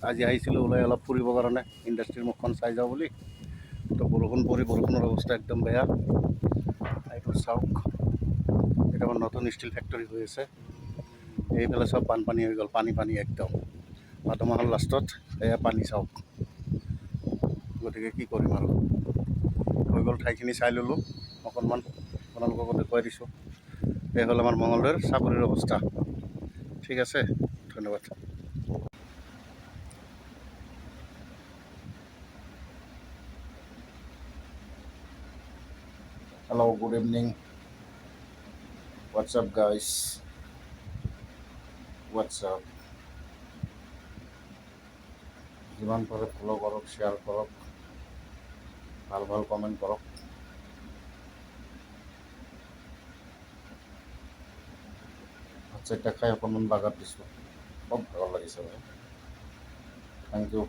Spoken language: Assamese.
আজি আহিছিলোঁ ওলাই অলপ ফুৰিবৰ কাৰণে ইণ্ডাষ্ট্ৰীৰ মুখখন চাই যাওঁ বুলি। তো বৰষুণ পৰি বৰষুণৰ অৱস্থা একদম বেয়া। এইটো চাওক, এটা আমাৰ নতুন ষ্টীল ফেক্টৰী হৈ আছে। এইফালে চব বানপানী হৈ গ'ল, পানী পানী একদম। ভাদ মাহৰ লাষ্টত এয়া পানী চাওক। গতিকে কি কৰিম আৰু, হৈ গ'ল ঠাইখিনি চাই ল'লোঁ অকণমান, আপোনালোককো দেখুৱাই দিছোঁ। এই হ'ল আমাৰ মঙলদৈৰ চাকৰিৰ অৱস্থা। ঠিক আছে, ধন্যবাদ। Hello, good evening. What's up, guys? What's up? যিমান পাৰে ফ'ল' কৰক, শ্বেয়াৰ কৰক, ভাল ভাল কমেণ্ট কৰক। ভাত চাত খাই অকণমান বাগাত দিছোঁ, খুব ভাগৰ লাগিছে বাৰু। Thank U.